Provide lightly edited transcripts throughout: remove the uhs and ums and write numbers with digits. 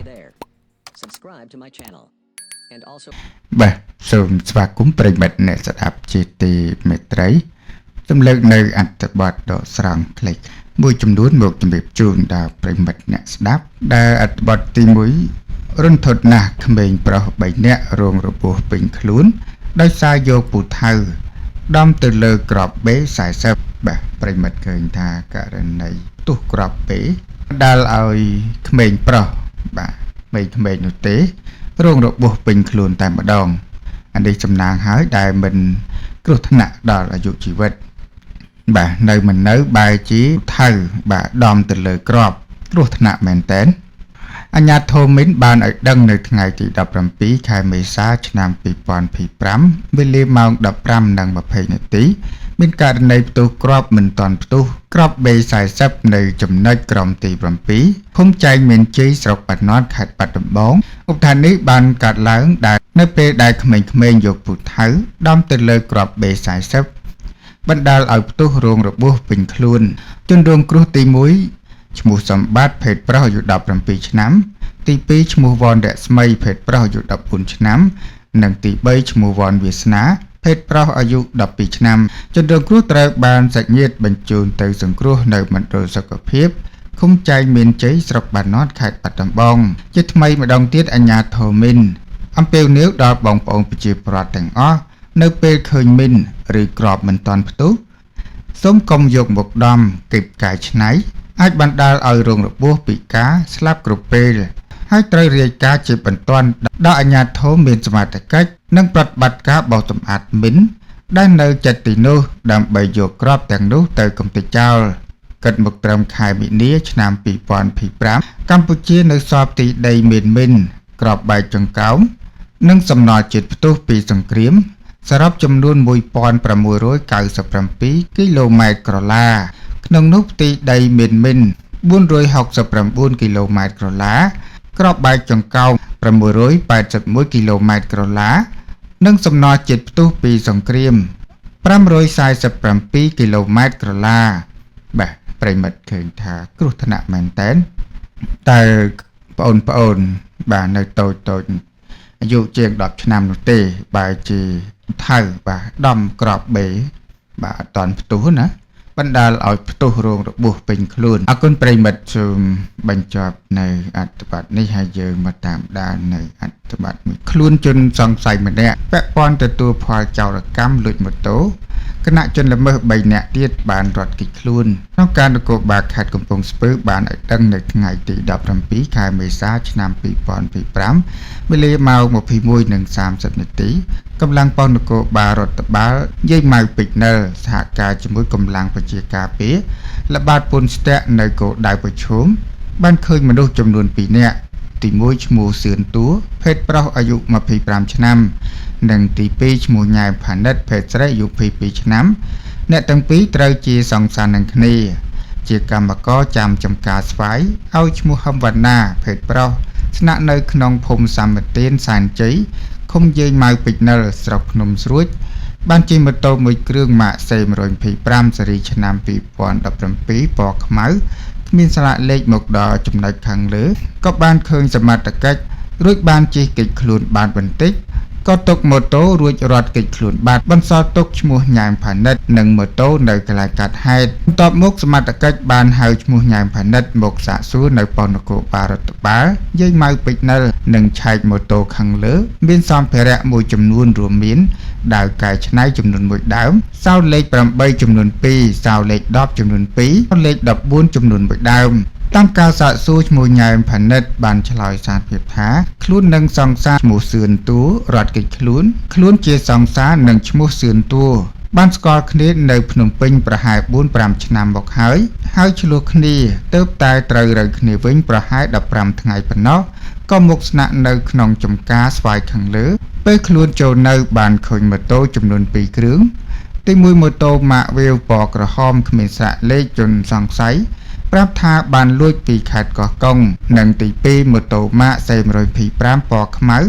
there. Subscribe to my channel. And also បាទសូមស្វាគមន៍ប្រិយមិត្តអ្នកស្ដាប់ជាទីមេត្រីសំឡេងនៅអត្ថបទដកស្រង់ខ្លីមួយចំនួនមកជម្រាបជូនដល់ប្រិយមិត្តអ្នកស្ដាប់ដែលអត្ថបទទី1រុនធត់ណាស់ក្មេងប្រុស3នាក់រងរបួសពេញខ្លួនដោយសារយកពូថៅដំទៅលើក្របបេ40បាទប្រិយមិត្តឃើញថាករណីទុះក្របបេដែលឲ្យក្មេងប្រុសបាទក្មេងនោះទេរងរបួសពេញខ្លួនតែម្ដងអានេះសំណាងហើយដែលមិនគ្រោះថ្នាក់ដល់អាយុជីវិតបាទនៅមិននៅបែរជាថៅបាទដំទៅលើក្របគ្រោះថ្នាក់មែនតើអាជ្ញាធរមីនបានឲ្យដឹងនៅថ្ងៃទី17ខែមេសាឆ្នាំ2025វេលាម៉ោង 15:20 នាទីមានករណីផ្ទុះគ្រាប់មិនទាន់ផ្ទុះគ្រាប់ B40 នៅចំណុចក្រមទី7ឃុំចែងមានជ័យស្រុកបាត់នត់ខេត្តបាត់ដំបងឧបដ្ឋាននេះបានកាត់ឡើងដែលនៅពេលដែលក្មេងៗយកពូថៅដំទៅលើគ្រាប់ B40 បណ្ដាលឲ្យផ្ទុះរងរបួសពេញខ្លួនជនរងគ្រោះទី1ឈ្មោះសម្បត្តិភេទប្រុសអាយុ17ឆ្នាំទី2ឈ្មោះវ៉នរស្មីភេទប្រុសអាយុ14ឆ្នាំនិងទី3ឈ្មោះវ៉នវាសនាភេទប្រុសអាយុ12ឆ្នាំជនរងគ្រោះត្រូវបានសាច់ញាតិបញ្ជូនទៅសង្គ្រោះនៅមណ្ឌលសុខភាពឃុំចែងមានជ័យស្រុកបាត់នត់ខេត្តបាត់ដំបងជាថ្មីម្ដងទៀតអាជ្ញាធរមីនអំពាវនាវដល់បងប្អូនប្រជាពលរដ្ឋទាំងអស់នៅពេលឃើញមីនឬក្របមិនទាន់ផ្ទុះសូមកុំយកមកដំគិបកាយឆ្នៃអាចបណ្ដាលឲ្យរងរបួសពិការស្លាប់គ្រប់ពេលហើយត្រូវរាយការណ៍ជាបន្ទាន់ដល់អាជ្ញាធរមានសមត្ថកិច្ចនិងប្រតិបត្តិការបោសសម្អាតមីនដែលនៅជិតទីនោះដើម្បីយកគ្រាប់ទាំងនោះទៅកម្ទេចចោលគិតមកត្រឹមខែមីនាឆ្នាំ2025កម្ពុជានៅសល់ទីដីមានមីនគ្រាប់បែកចង្កោមនិងសំណល់ជាតិផ្ទុះពីសង្គ្រាមសរុបចំនួន 1697 គីឡូម៉ែត្រក្រឡាក្នុងនោះផ្ទៃដីមានមីន469 គីឡូម៉ែត្រក្រឡាក្របបែកចង្កោម681 គីឡូម៉ែត្រក្រឡានិងសំណល់ជាតិផ្ទុះពីសង្គ្រាម547 គីឡូម៉ែត្រក្រឡាបាទប្រិមិត្តឃើញថាគ្រោះថ្នាក់មែនតើតែបងប្អូនបាទនៅតូចអាយុជាង10ឆ្នាំនោះទេបែរជាថៅបាទដំក្របបេបាទអត់តាន់ផ្ទុះណាបណ្ដាលឲ្យផ្ទុះរងរបួសពេញខ្លួនអរគុណប្រិមិត្តសូមបញ្ចប់នៅអត្ថបទនេះហើយយើងមកតាមដាននៅអត្ថបទមួយខ្លួនជនសង្ស័យម្នាក់ពាក់ព័ន្ធទទួលផលចោរកម្មលួចម៉ូតូគណៈជនល្មើស3នាក់ទៀតបានរត់គេចខ្លួនក្នុងការនគរបាលខេត្តកំពង់ស្ពឺបានឲ្យដឹងនៅថ្ងៃទី17ខែមេសាឆ្នាំ2025វេលាម៉ោង 21:30 នាទីកម្លាំងប៉ុស្តិ៍នគរបាលរដ្ឋបាលយាយម៉ៅពេជ្រនិលសហការជាមួយកម្លាំងប្រជាការពារល្បាតពន្ធស្ទាក់នៅគោលដៅប្រឈមបានឃើញមនុស្សចំនួន2នាក់ទី1ឈ្មោះសឿនតួភេទប្រុសអាយុ25ឆ្នាំនិងទី2ឈ្មោះញ៉ែផានិតភេទស្រីអាយុ22ឆ្នាំអ្នកទាំងពីរត្រូវជាសង្សារនឹងគ្នាជាកម្មករចាំចំការស្វាយឲ្យឈ្មោះហឹមវណ្ណាភេទប្រុសស្នាក់នៅក្នុងភូមិសាមទានសែនជ័យឃុំយាយម៉ៅពេជ្រនិលស្រុកភ្នំស្រួចបានជិះម៉ូតូមួយគ្រឿងម៉ាក C125 ស៊េរីឆ្នាំ2017ពណ៌ខ្មៅគ្មានស្លាកលេខមកដល់ចំណុចខាងលើក៏បានឃើញសមត្ថកិច្ចរួចបានជិះគេចខ្លួនបានបន្តិចក៏ទុកម៉ូតូរួចរត់គេចខ្លួនបាត់បន្សល់ទុកឈ្មោះញ៉ែមផានិតនិងម៉ូតូនៅកន្លែងកាត់ហេតុបន្ទាប់មកសមត្ថកិច្ចបានហៅឈ្មោះញ៉ែមផានិតមកសាកសួរនៅប៉ុស្តិ៍នគរបាលរដ្ឋបាលយាយម៉ៅពេជ្រនិលនិងឆែកម៉ូតូខាងលើមានសម្ភារៈមួយចំនួនរួមមានដាវកែច្នៃចំនួន1ដើមសោលេខ8ចំនួន2សោលេខ10ចំនួន2សោលេខ14ចំនួន1ដើមតាមការសាកសួរឈ្មោះញ៉ែមផានិតបានឆ្លើយសារភាពថាខ្លួននឹងសង្សារឈ្មោះសឿនតួរត់គេចខ្លួនជាសង្សារនឹងឈ្មោះសឿនតួបានស្គាល់គ្នានៅភ្នំពេញប្រហែល 4-5 ឆ្នាំមកហើយឆ្លោះគ្នាទើបតែត្រូវរើគ្នាវិញប្រហែល15ថ្ងៃប៉ុណ្ណោះក៏មកស្នាក់នៅក្នុងចំការស្វាយខាងលើពេលខ្លួនចូលនៅបានឃើញម៉ូតូចំនួន2គ្រឿងទី1ម៉ូតូម៉ាកវាវពណ៌ក្រហមគ្មានស្លាកលេខជនសង្ស័យប្រាប់ថាបានលួចពីខេត្តកោះកុងនិងទី2ម៉ូតូម៉ាក C125 ពណ៌ខ្មៅ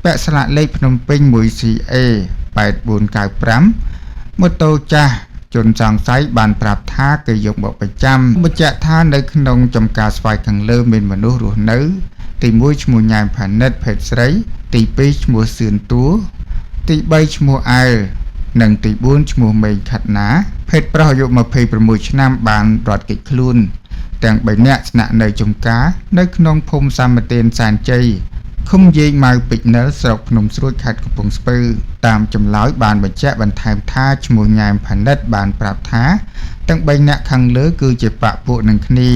ពាក់ស្លាកលេខភ្នំពេញ 1CA 8495ម៉ូតូចាស់ជនសង្ស័យបានប្រាប់ថាគេយកមកបញ្ចាំបញ្ជាក់ថានៅក្នុងចំការស្វាយខាងលើមានមនុស្សរស់នៅ ទី1ឈ្មោះញ៉ែមផានិតភេទស្រីទី2ឈ្មោះសឿនតួទី3ឈ្មោះអែលនិងទី4ឈ្មោះមេងខាត់ណាភេទប្រុសអាយុ26ឆ្នាំបានរត់គេចខ្លួនទាំង3នាក់ស្នាក់នៅចំការនៅក្នុងភូមិសាមទានសានជ័យឃុំយេងម៉ៅពេជ្រនិលស្រុកភ្នំស្រួយខេត្តកំពង់ស្ពឺតាមចម្លើយបានបញ្ជាក់បន្ថែមថាឈ្មោះញ៉ែមផានិតបានប្រាប់ថាទាំង3នាក់ខាងលើគឺជាបពពួកនឹងគ្នា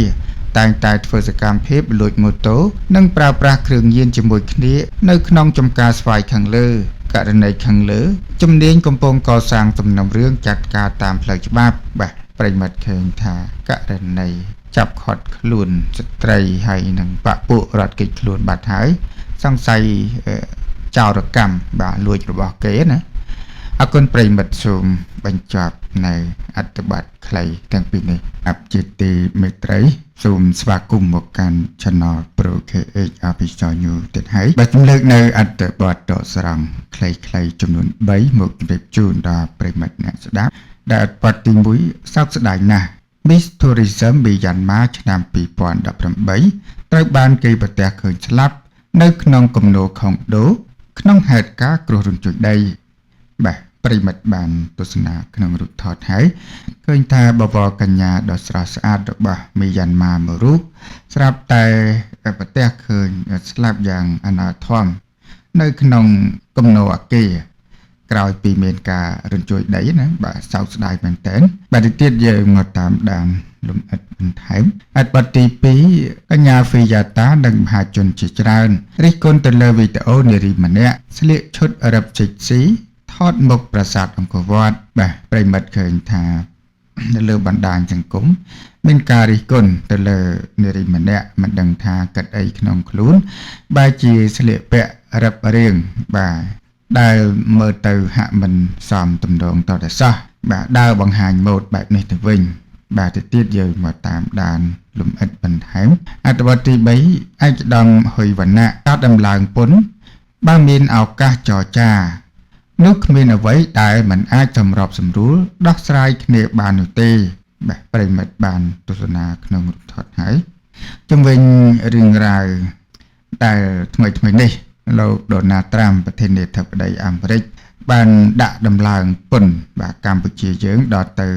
តែងតែធ្វើសកម្មភាពលួចម៉ូតូនិងប្រើប្រាស់គ្រឿងញៀនជាមួយគ្នានៅក្នុងចំការស្វាយខាងលើករណីខាងលើជំនាញកំពុងកសាងសំណុំរឿងចាត់ការតាមផ្លូវច្បាប់បាទប្រិមត្តឃើញថាករណីចាប់ឃាត់ខ្លួនស្ត្រីហើយនឹងបពពួករត់គេចខ្លួនបាត់ហើយសង្ស័យចោរកម្មបាទលួចរបស់គេណាអរគុណប្រិមិត្តសូមបញ្ចប់នៅអត្ថបទខ្លីទាំងពីរនេះអបជាទីមេត្រីសូមស្វាគមន៍មកកាន់ Channel Pro KH Official News ទៀតហើយបាទខ្ញុំលើកនៅអត្ថបទដកស្រង់ខ្លីៗចំនួន3មកជម្រាបជូនដល់ប្រិមិត្តអ្នកស្ដាប់ដែលអត្ថបទទី1សោកស្ដាយណាស់ Miss Tourism Myanmar ឆ្នាំ2018ត្រូវបានគេប្រទះឃើញស្លាប់នៅក្នុងគំនរខុងដូក្នុងហេតុការណ៍គ្រោះរញ្ជួយដីបាទប្រិមិត្តបានទស្សនាក្នុងរូបថតហើយឃើញថាបវរកញ្ញាដ៏ស្រស់ស្អាតរបស់មីយ៉ាន់ម៉ាមួយរូបស្រាប់តែប្រទះឃើញស្លាប់យ៉ាងអនាធមនៅក្នុងគំនរអគារក្រោយពីមានការរញ្ជួយដីណាបាទសោកស្ដាយមែនទែនបាទទៀតយើងមកតាមដានលំអិតបន្ថែមអត្ថបទទី2កញ្ញាហ្វីយ៉ាតានិងមហាជនជាច្រើនរិះគន់ទៅលើវីដេអូនារីម្នាក់ស្លៀកឈុតរឹបជីកស៊ីថតមុខប្រាសាទអង្គរវត្តបាទប្រិមិត្តឃើញថានៅលើបណ្ដាញសង្គមមានការរិះគន់ទៅលើនារីម្នាក់មិនដឹងថាកាត់អីក្នុងខ្លួនបែរជាស្លៀកពាក់រឹបរៀងបាទដែលមើលទៅហាក់មិនសមទំនងតតែសោះបាទដើរបង្ហាញម៉ូដបែបនេះទៅវិញបាទទៅទៀតយើងមកតាមដានលំអិតបន្ថែមអត្ថបទទី3ឯកឧត្តមហ៊ុយវណ្ណៈកោតដំឡើងពន្ធបើមានឱកាសចរចានោះគ្មានអ្វីដែលមិនអាចសម្របសម្រួលដោះស្រាយគ្នាបាននោះទេបាទប្រិមិត្តបានទស្សនាក្នុងរូបថតហើយជំវិញរឿងរ៉ាវដែលថ្មីនេះលោកដូណាល់ត្រាំប្រធានាធិបតីអាមេរិកបានដាក់ដំឡើងពន្ធបាទកម្ពុជាយើងដល់ទៅ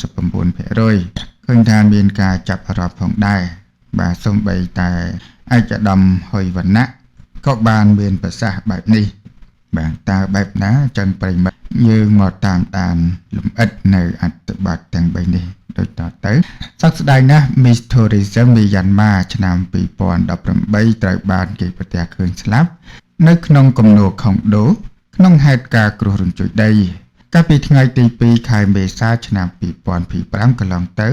39% ឃើញថាមានការចាប់អារម្មណ៍ផងដែរបាទសូម្បីតែឯកឧត្តមហ៊ុយវណ្ណៈក៏បានមានប្រសាសន៍បែបនេះបាទតើបែបណាចឹងប្រិមិត្តយើងមកតាមដានលំអិតនៅអត្ថបទទាំង3នេះដូចតទៅសោកស្ដាយណាស់ Miss Tourism Myanmar ឆ្នាំ2018ត្រូវបានគេប្រទះឃើញស្លាប់នៅក្នុងគំនរខុងដូក្នុងហេតុការណ៍គ្រោះរញ្ជួយដីកាលពីថ្ងៃទី2ខែមេសាឆ្នាំ2025កន្លងទៅ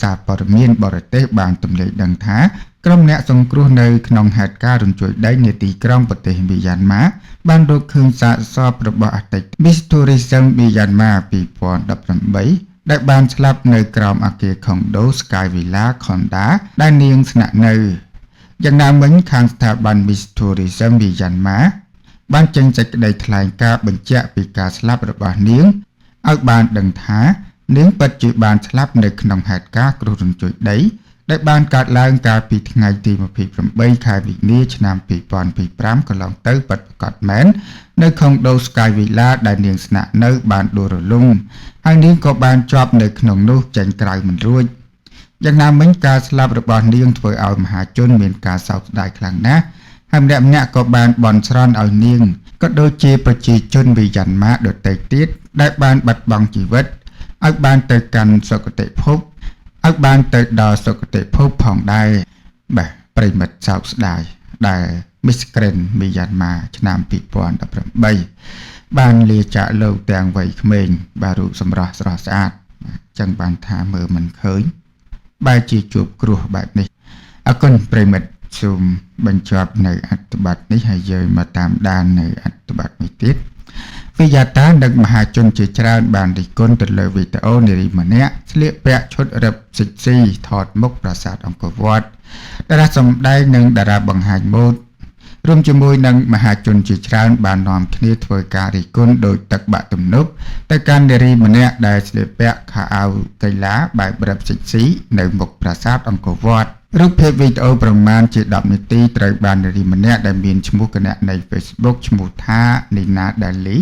សារព័ត៌មានបរទេសបានទម្លាយដឹងថាក្រុមអ្នកសង្គ្រោះនៅក្នុងហេតុការណ៍រញ្ជួយដីនៅទីក្រុងប្រទេសមីយ៉ាន់ម៉ាបានរកឃើញសាកសពរបស់អតីត Miss Tourism Myanmar 2018ដែលបានស្លាប់នៅក្រោមអគារខុងដូ Sky Villa Konda ដែលនាងស្នាក់នៅយ៉ាងណាមិញខាងស្ថាប័ន Miss Tourism Myanmar បានចេញសេចក្តីថ្លែងការណ៍បញ្ជាក់ពីការស្លាប់របស់នាងឲ្យបានដឹងថានាងពិតជាបានស្លាប់នៅក្នុងហេតុការណ៍គ្រោះរញ្ជួយដីដែលបានកើតឡើងកាលពីថ្ងៃទី28ខែវិនាឆ្នាំ2025កន្លងទៅពិតប្រាកដមែននៅខុងដូ Sky Villa ដែលនាងស្នាក់នៅបានដួលរលំហើយនាងក៏បានជាប់នៅក្នុងនោះចេញក្រៅមិនរួចយ៉ាងណាមិញការស្លាប់របស់នាងធ្វើឲ្យមហាជនមានការសោកស្ដាយខ្លាំងណាស់ហើយម្នាក់ក៏បានបន់ស្រន់ឲ្យនាងក៏ដូចជាប្រជាជនវីយ៉ាន់ម៉ាដទៃទៀតដែលបានបាត់បង់ជីវិតឲ្យបានទៅកាន់សុគតិភពឲ្យបានទៅដល់សុគតិភពផងដែរបាទប្រិមិត្តសោកស្ដាយដែល Miss Grand Myanmar ឆ្នាំ2018បានលាចាកលោកទាំងវ័យក្មេងបាទរូបសម្រស់ស្រស់ស្អាតចឹងបានថាមើលមិនឃើញបែរជាជួបគ្រោះបែបនេះអរគុណប្រិមិត្តសូមបញ្ចប់នៅអត្ថបទនេះហើយយើងមកតាមដាននៅអត្ថបទមួយទៀតវិយាតានិងមហាជនជាច្រើនបានរិះគន់ទៅលើវីដេអូនារីម្នាក់ស្លៀកពាក់ឈុតរឹបសិចស៊ីថតមុខប្រាសាទអង្គរវត្តតារាសម្ដែងនិងតារាបង្ហាញម៉ូដរួមជាមួយនឹងមហាជនជាច្រើនបាននាំគ្នាធ្វើការរិះគន់ដោយទឹកបាក់ទំនប់ទៅកាន់នារីម្នាក់ដែលស្លៀកពាក់ខោអាវកីឡាបែបរឹបសិចស៊ីនៅមុខប្រាសាទអង្គរវត្ត រូបភាពវីដេអូប្រមាណជា10នាទីត្រូវបាននារីម្នាក់ដែលមានឈ្មោះគណនី Facebook ឈ្មោះថា Nina Dali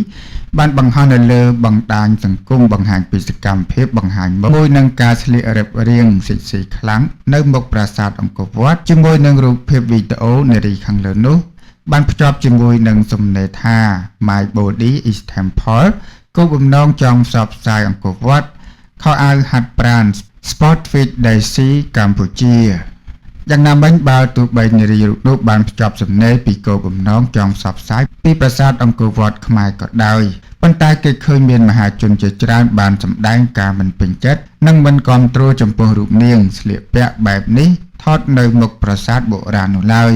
បានបង្ហោះនៅលើបណ្ដាញសង្គមបង្ហាញពីសកម្មភាពបង្ហាញមុខមួយនឹងការស្លៀករឹបរៀងសិចស៊ីខ្លាំងនៅមុខប្រាសាទអង្គរវត្តជាមួយនឹងរូបភាពវីដេអូនារីខាងលើនោះបានភ្ជាប់ជាមួយនឹងសំណេរថា My body is temple គោលបំណងចង់ផ្សព្វផ្សាយអង្គរវត្តខោអាវហាត់ប្រាណ Sport Fit Daisy កម្ពុជាយ៉ាងណាមិញបើទោះបីនារីរូបនោះបានភ្ជាប់សំណេរពីគោលបំណងចង់ផ្សព្វផ្សាយពីប្រាសាទអង្គរវត្តខ្មែរក៏ដោយប៉ុន្តែគេឃើញមានមហាជនជាច្រើនបានសម្ដែងការមិនពេញចិត្តនិងមិនគាំទ្រចំពោះរូបនាងស្លៀកពាក់បែបនេះថតនៅមុខប្រាសាទបុរាណនោះឡើយ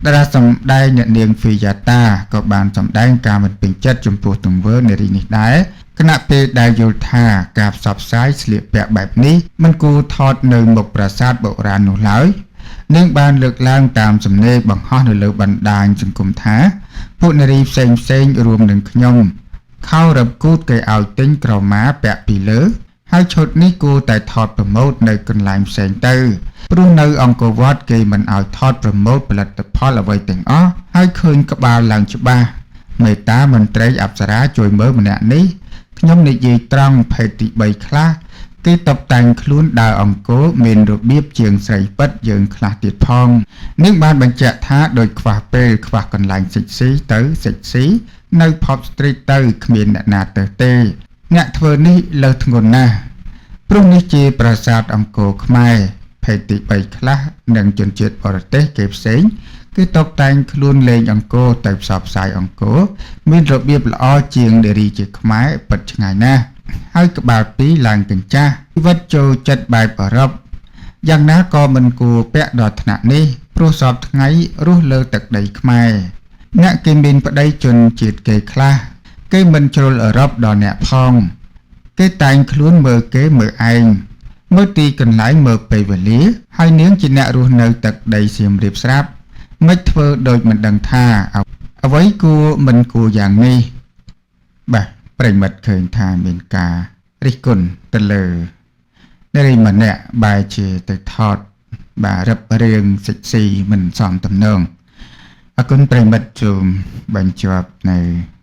តារាសម្ដែងអ្នកនាងហ្វីយ៉ាតាក៏បានសម្ដែងការមិនពេញចិត្តចំពោះទង្វើនារីនេះដែរគណៈពេលដែលយល់ថាការផ្សព្វផ្សាយស្លៀកពាក់បែបនេះមិនគួរថតនៅមុខប្រាសាទបុរាណនោះឡើយនាងបានលើកឡើងតាមសំណេរបង្ហោះនៅលើបណ្ដាញសង្គមថាពួកនារីផ្សេងរួមនឹងខ្ញុំខោរឹបគូតគេឲ្យទិញក្រមាពាក់ពីលើហើយឈុតនេះគួរតែថតប្រម៉ូទនៅកន្លែងផ្សេងទៅព្រោះនៅអង្គរវត្តគេមិនឲ្យថតប្រម៉ូទផលិតផលអ្វីទាំងអស់ហើយឃើញក្បាលឡើងច្បាស់មេតាមន្ត្រីអប្សរាជួយមើលម្នាក់នេះខ្ញុំនិយាយត្រង់ភេទទី3ខ្លះគេតបតែងខ្លួនដើរអង្គរមានរបៀបជាងស្រីពិតយើងខ្លះទៀតផងនាងបានបញ្ជាក់ថាដោយខ្វះពេលខ្វះកន្លែងសិចស៊ីទៅសិចស៊ីនៅ Pop Street ទៅគ្មានអ្នកណាទៅទេអ្នកធ្វើនេះលើសធ្ងន់ណាស់ព្រោះនេះជាប្រាសាទអង្គរខ្មែរភេទទី3ខ្លះនិងជនជាតិបរទេសគេផ្សេងគឺតបតែងខ្លួនលេងអង្គរទៅផ្សព្វផ្សាយអង្គរមានរបៀបល្អជាងនារីជាខ្មែរពិតឆ្ងាយណាស់ហើយក្បាលពីរឡើងកញ្ចាស់ជីវិតចូលចិត្តបែបអឺរ៉ុបយ៉ាងណាក៏មិនគួរពាក់ដល់ថ្នាក់នេះព្រោះសពថ្ងៃរស់លើទឹកដីខ្មែរអ្នកគេមានប្តីជនជាតិគេខ្លះគេមិនជ្រុលអឺរ៉ុបដល់អ្នកផងគេតែងខ្លួនមើលគេមើលឯងមើលទីកន្លែងមើលពេលវេលាហើយនាងជាអ្នករស់នៅទឹកដីសៀមរាបស្រាប់មិនធ្វើដូចមិនដឹងថាអ្វីគួរមិនគួរយ៉ាងនេះបាទប្រិមិត្តឃើញថាមានការរិះគន់ទៅលើនារីម្នាក់បែរជាទៅថតបាទរឹបរៀងសិចស៊ីមិនសមទំនងអរគុណប្រិមិត្តជួមបញ្ចប់នៅ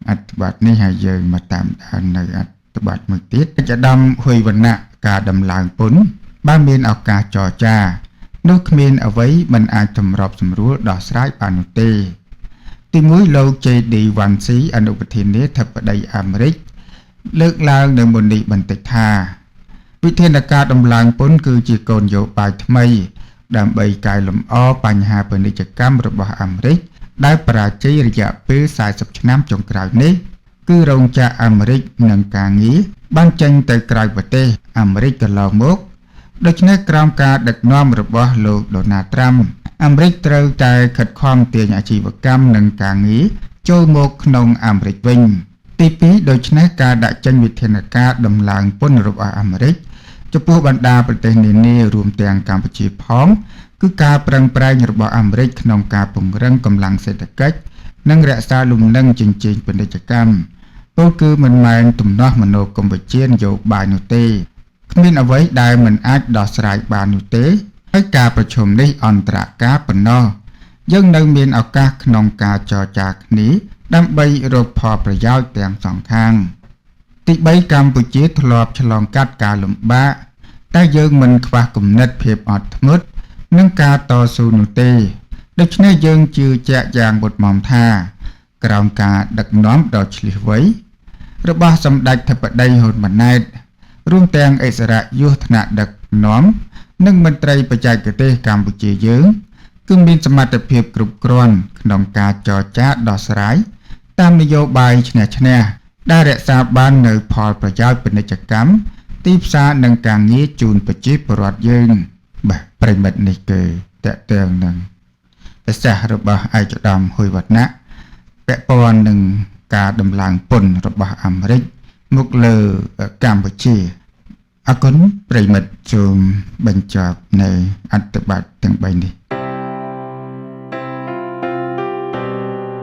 អត្ថបទនេះហើយយើងមកតាមដាននៅអត្ថបទមួយទៀតចដំហួយវណ្ណៈការដំឡើងពន្ធបានមានឱកាសចរចានោះគ្មានអ្វីមិនអាចសម្របសម្រួលដោះស្រាយបាននោះទេទីមួយលោក JD Vance អនុប្រធានាធិបតីអាមេរិកលើកឡើងនៅមុននេះបន្តិចថាវិធានការដំឡើងពន្ធគឺជាគោលនយោបាយថ្មីដើម្បីកែលម្អបញ្ហាពាណិជ្ជកម្មរបស់អាមេរិកដែលបរាជ័យរយៈពេល40ឆ្នាំចុងក្រោយនេះគឺរោងចក្រអាមេរិកនិងការងារបានចេញទៅក្រៅប្រទេសអាមេរិកកន្លងមកដូច្នេះក្រោមការដឹកនាំរបស់លោក Donald Trump អាមេរិកត្រូវតែខិតខំទាញអាជីវកម្មនិងការងារចូលមកក្នុងអាមេរិកវិញទី2ដូច្នេះការដាក់ចេញវិធានការដំឡើងពន្ធរបស់អាមេរិកចំពោះបណ្ដាប្រទេសនានារួមទាំងកម្ពុជាផងគឺការប្រឹងប្រែងរបស់អាមេរិកក្នុងការពង្រឹងកម្លាំងសេដ្ឋកិច្ចនិងរក្សាលំនឹងជញ្ជីងពាណិជ្ជកម្មពលគឺមិនមែនទំនាស់មនោគមវិជ្ជានយោបាយនោះទេគ្មានអ្វីដែលមិនអាចដោះស្រាយបាននោះទេហើយការប្រជុំនេះអន្តរការប៉ុណ្ណោះយើងនៅមានឱកាសក្នុងការចរចាគ្នាដើម្បីរកផលប្រយោជន៍ទាំងសងខាងទី3កម្ពុជាធ្លាប់ឆ្លងកាត់ការលំបាកតែយើងមិនខ្វះគំនិតភាពអត់ធ្មត់និងការតស៊ូនោះទេដូច្នេះយើងជឿជាក់យ៉ាងមុតមមថាក្រោមការដឹកនាំដ៏ឆ្លៀសវៃរបស់សម្ដេចធិបតីហ៊ុនម៉ាណែតរួមទាំងអិសរាជយុទ្ធថ្នាក់ដឹកនាំនិងមន្ត្រីបច្ចេកទេសកម្ពុជាយើងគឺមានសមត្ថភាពគ្រប់គ្រាន់ក្នុងការចរចាដោះស្រាយតាមនយោបាយឈ្នះឈ្នះដែលរក្សាបាននូវផលប្រយោជន៍ពាណិជ្ជកម្មទីផ្សារនិងការងារជូនប្រជាពលរដ្ឋយើងបាទប្រិមិត្តនេះគឺតកតើនឹងប្រសាសន៍របស់ឯកឧត្តមហ៊ុយវណ្ណៈពាក់ព័ន្ធនឹងការដំឡើងពន្ធរបស់អាមេរិកមកលើកម្ពុជាអរគុណប្រិមិត្តសូមបញ្ចប់នៅអត្ថបទទាំង3នេះ